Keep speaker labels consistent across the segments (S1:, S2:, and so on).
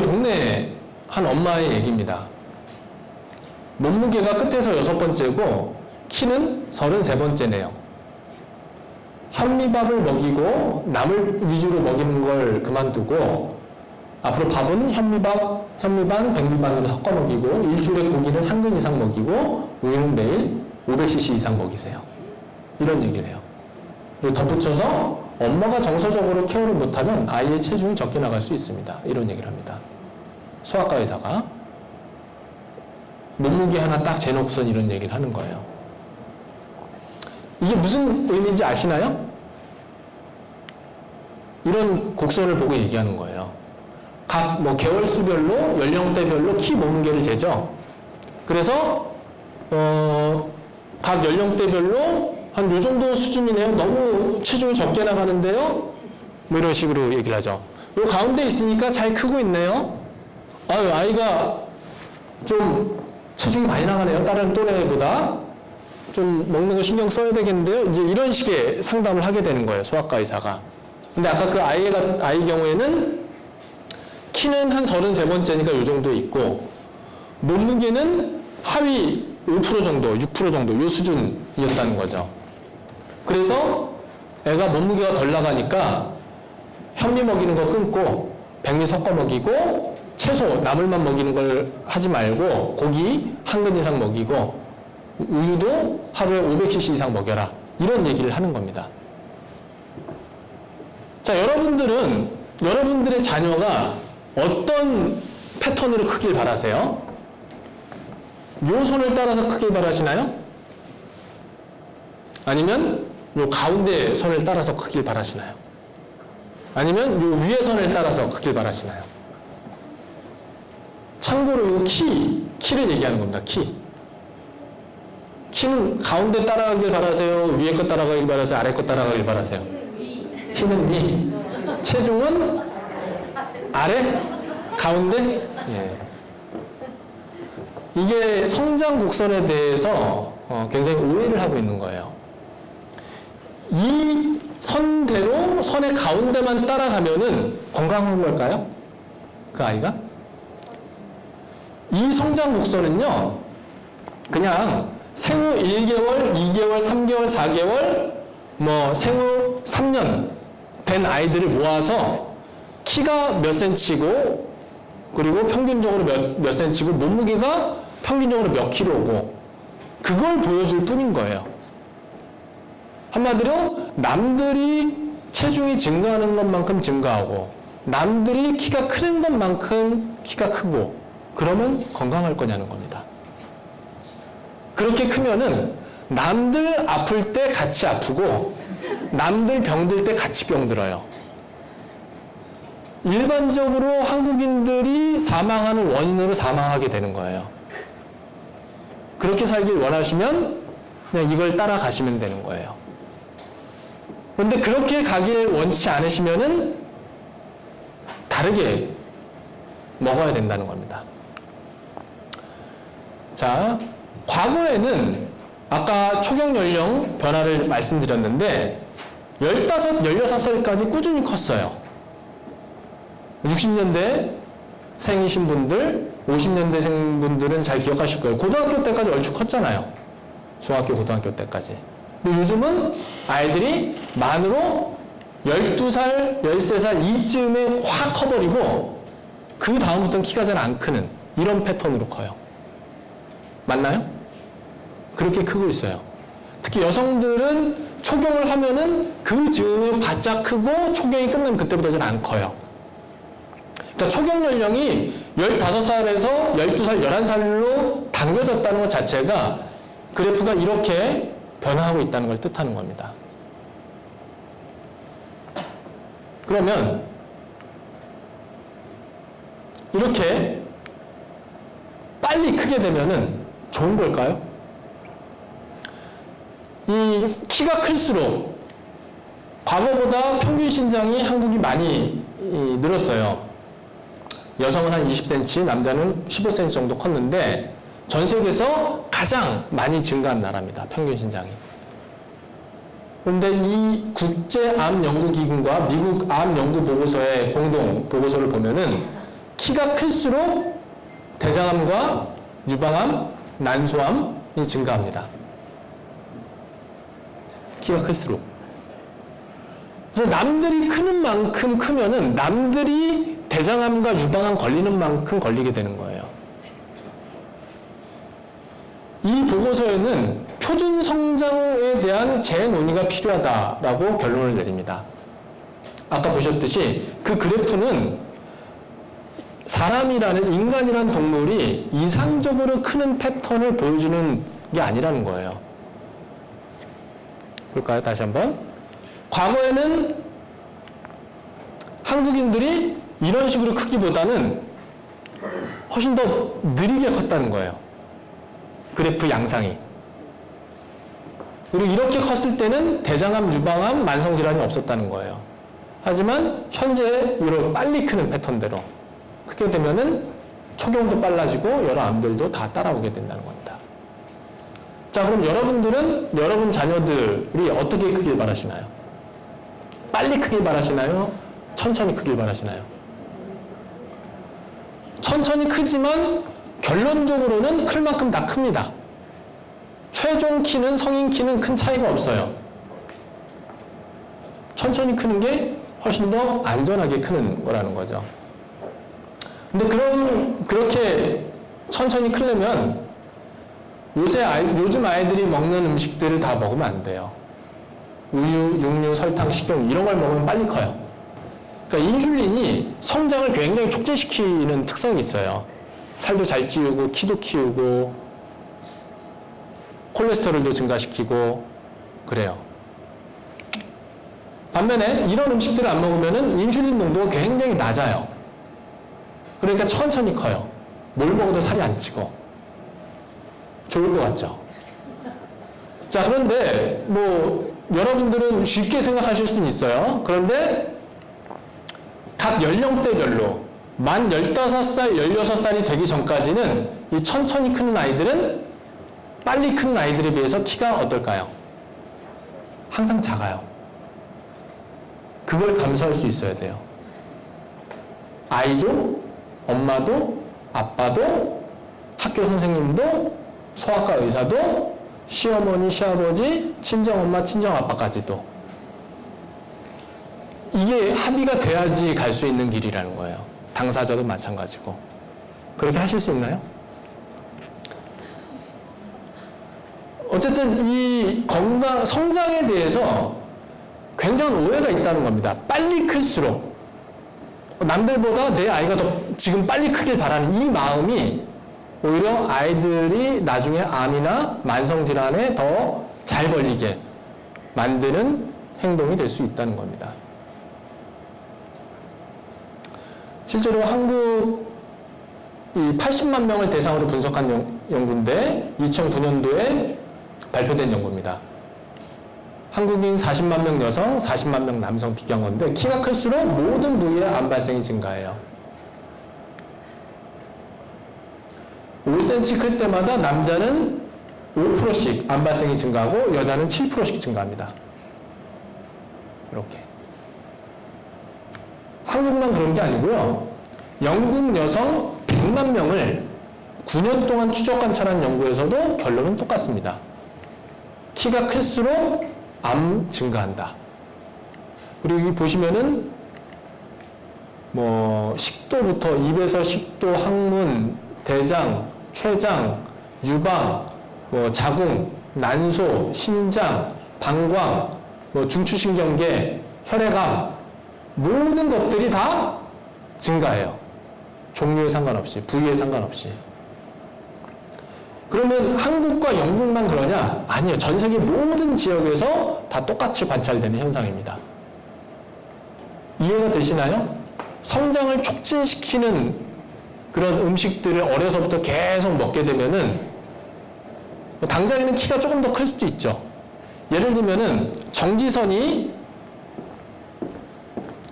S1: 동네 한 엄마의 얘기입니다. 몸무게가 끝에서 6번째고 키는 33번째네요. 현미밥을 먹이고 남을 위주로 먹이는 걸 그만두고 앞으로 밥은 현미반, 백미반으로 섞어 먹이고 일주일에 고기는 한 근 이상 먹이고 우유는 매일 500cc 이상 먹이세요. 이런 얘기를 해요. 그리고 덧붙여서 엄마가 정서적으로 케어를 못하면 아이의 체중이 적게 나갈 수 있습니다. 이런 얘기를 합니다. 소아과 의사가 몸무게 하나 딱 재놓고선 이런 얘기를 하는 거예요. 이게 무슨 의미인지 아시나요? 이런 곡선을 보고 얘기하는 거예요. 각 개월수별로 연령대별로 키 몸무게를 재죠. 그래서 각 연령대별로 한 요 정도 수준이네요. 너무 체중이 적게 나가는데요. 뭐 이런 식으로 얘기를 하죠. 요 가운데 있으니까 잘 크고 있네요. 아유, 아이가 좀 체중이 많이 나가네요. 다른 또래보다. 좀 먹는 거 신경 써야 되겠는데요. 이제 이런 식의 상담을 하게 되는 거예요. 소아과 의사가. 근데 아까 그 아이 경우에는 키는 한 33번째니까 요 정도 있고 몸무게는 하위 5% 정도, 6% 정도 요 수준이었다는 거죠. 그래서 애가 몸무게가 덜 나가니까 현미 먹이는 거 끊고 백미 섞어 먹이고 채소, 나물만 먹이는 걸 하지 말고 고기 한 근 이상 먹이고 우유도 하루에 500cc 이상 먹여라. 이런 얘기를 하는 겁니다. 자, 여러분들의 자녀가 어떤 패턴으로 크길 바라세요? 요 손을 따라서 크길 바라시나요? 아니면 요 가운데 선을 따라서 크길 바라시나요? 아니면 요 위에 선을 따라서 크길 바라시나요? 참고로 요 키를 얘기하는 겁니다. 키는 가운데 따라가길 바라세요? 위에 거 따라가길 바라세요? 아래 거 따라가길 바라세요? 키는 위. 체중은 아래? 가운데? 예. 이게 성장 곡선에 대해서 굉장히 오해를 하고 있는 거예요. 이 선대로 선의 가운데만 따라가면은 건강한 걸까요? 그 아이가? 이 성장 곡선은요, 그냥 생후 1개월, 2개월, 3개월, 4개월, 생후 3년 된 아이들을 모아서 키가 몇 센치고, 그리고 평균적으로 몇 센치고, 몸무게가 평균적으로 몇 킬로고, 그걸 보여줄 뿐인 거예요. 한마디로 남들이 체중이 증가하는 것만큼 증가하고, 남들이 키가 크는 것만큼 키가 크고, 그러면 건강할 거냐는 겁니다. 그렇게 크면은 남들 아플 때 같이 아프고 남들 병들 때 같이 병들어요. 일반적으로 한국인들이 사망하는 원인으로 사망하게 되는 거예요. 그렇게 살길 원하시면 그냥 이걸 따라가시면 되는 거예요. 그런데 그렇게 가길 원치 않으시면은 다르게 먹어야 된다는 겁니다. 자, 과거에는 아까 초경 연령 변화를 말씀드렸는데 15, 16살까지 꾸준히 컸어요. 60년대 생이신 분들, 50년대 생 분들은 잘 기억하실 거예요. 고등학교 때까지 얼추 컸잖아요. 중학교, 고등학교 때까지. 근데 요즘은 아이들이 만으로 12살, 13살 이쯤에 확 커버리고 그 다음부터는 키가 잘 안 크는 이런 패턴으로 커요. 맞나요? 그렇게 크고 있어요. 특히 여성들은 초경을 하면은 그 즈음에 바짝 크고 초경이 끝나면 그때보다 잘 안 커요. 그러니까 초경 연령이 15살에서 12살, 11살로 당겨졌다는 것 자체가 그래프가 이렇게 변화하고 있다는 걸 뜻하는 겁니다. 그러면 이렇게 빨리 크게 되면은 좋은 걸까요? 이 키가 클수록 과거보다 평균 신장이 한국이 많이 늘었어요. 여성은 한 20cm, 남자는 15cm 정도 컸는데 전 세계에서 가장 많이 증가한 나라입니다. 평균 신장이. 그런데 이 국제암연구기금과 미국 암연구보고서의 공동 보고서를 보면은 키가 클수록 대장암과 유방암, 난소암이 증가합니다. 키가 클수록. 그래서 남들이 크는 만큼 크면은 남들이 대장암과 유방암 걸리는 만큼 걸리게 되는 거예요. 이 보고서에는 표준 성장에 대한 재논의가 필요하다라고 결론을 내립니다. 아까 보셨듯이 그 그래프는 사람이라는 인간이라는 동물이 이상적으로 크는 패턴을 보여주는 게 아니라는 거예요. 볼까요? 다시 한번. 과거에는 한국인들이 이런 식으로 크기보다는 훨씬 더 느리게 컸다는 거예요. 그래프 양상이. 그리고 이렇게 컸을 때는 대장암, 유방암, 만성질환이 없었다는 거예요. 하지만 현재 이런 빨리 크는 패턴대로 크게 되면은 초경도 빨라지고 여러 암들도 다 따라오게 된다는 겁니다. 자, 그럼 여러분들은 여러분 자녀들이 어떻게 크길 바라시나요? 빨리 크길 바라시나요? 천천히 크길 바라시나요? 천천히 크지만 결론적으로는 클 만큼 다 큽니다. 최종 키는 성인 키는 큰 차이가 없어요. 천천히 크는 게 훨씬 더 안전하게 크는 거라는 거죠. 근데 그렇게 천천히 크려면 요즘 아이들이 먹는 음식들을 다 먹으면 안 돼요. 우유, 육류, 설탕, 식용 이런 걸 먹으면 빨리 커요. 그러니까 인슐린이 성장을 굉장히 촉진시키는 특성이 있어요. 살도 잘 찌우고 키도 키우고 콜레스테롤도 증가시키고 그래요. 반면에 이런 음식들을 안 먹으면 인슐린 농도가 굉장히 낮아요. 그러니까 천천히 커요. 뭘 먹어도 살이 안 찌고. 좋을 것 같죠? 자, 그런데 여러분들은 쉽게 생각하실 수는 있어요. 그런데 각 연령대별로 만 15살, 16살이 되기 전까지는 이 천천히 크는 아이들은 빨리 크는 아이들에 비해서 키가 어떨까요? 항상 작아요. 그걸 감수할 수 있어야 돼요. 아이도, 엄마도, 아빠도, 학교 선생님도, 소아과 의사도, 시어머니, 시아버지, 친정엄마, 친정아빠까지도. 이게 합의가 돼야지 갈 수 있는 길이라는 거예요. 당사자도 마찬가지고. 그렇게 하실 수 있나요? 어쨌든 이 성장에 대해서 굉장한 오해가 있다는 겁니다. 빨리 클수록 남들보다 내 아이가 더 지금 빨리 크길 바라는 이 마음이 오히려 아이들이 나중에 암이나 만성질환에 더 잘 걸리게 만드는 행동이 될 수 있다는 겁니다. 실제로 한국 이 80만 명을 대상으로 분석한 연구인데 2009년도에 발표된 연구입니다. 한국인 40만 명 여성, 40만 명 남성 비교한 건데 키가 클수록 모든 부위의 암 발생이 증가해요. 5cm 클 때마다 남자는 5%씩 암 발생이 증가하고 여자는 7%씩 증가합니다. 이렇게. 한국만 그런 게 아니고요. 영국 여성 100만 명을 9년 동안 추적 관찰한 연구에서도 결론은 똑같습니다. 키가 클수록 암 증가한다. 그리고 여기 보시면은 식도부터 입에서 식도, 항문, 대장, 췌장, 유방, 자궁, 난소, 신장, 방광, 중추신경계, 혈액암 모든 것들이 다 증가해요. 종류에 상관없이, 부위에 상관없이. 그러면 한국과 영국만 그러냐? 아니요. 전 세계 모든 지역에서 다 똑같이 관찰되는 현상입니다. 이해가 되시나요? 성장을 촉진시키는 그런 음식들을 어려서부터 계속 먹게 되면은 당장에는 키가 조금 더 클 수도 있죠. 예를 들면은 정지선이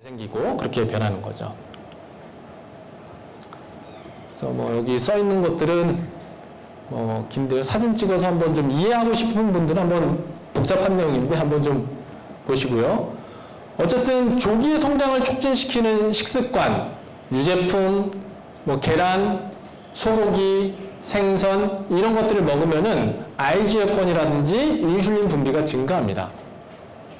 S1: 생기고 그렇게 변하는 거죠. 그래서 여기 써 있는 것들은 긴데요. 사진 찍어서 한번 좀 이해하고 싶은 분들은 한번 복잡한 내용인데 한번 좀 보시고요. 어쨌든 조기의 성장을 촉진시키는 식습관, 유제품, 뭐 계란, 소고기, 생선 이런 것들을 먹으면은 IGF-1이라든지 인슐린 분비가 증가합니다.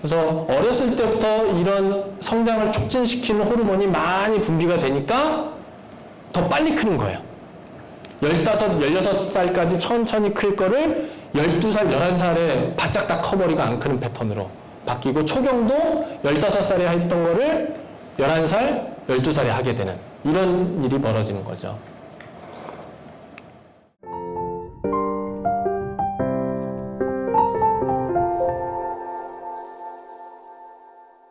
S1: 그래서 어렸을 때부터 이런 성장을 촉진시키는 호르몬이 많이 분비가 되니까 더 빨리 크는 거예요. 15, 16살까지 천천히 클 거를 12살, 11살에 바짝 다 커버리고 안 크는 패턴으로 바뀌고 초경도 15살에 했던 거를 11살, 12살에 하게 되는 이런 일이 벌어지는 거죠.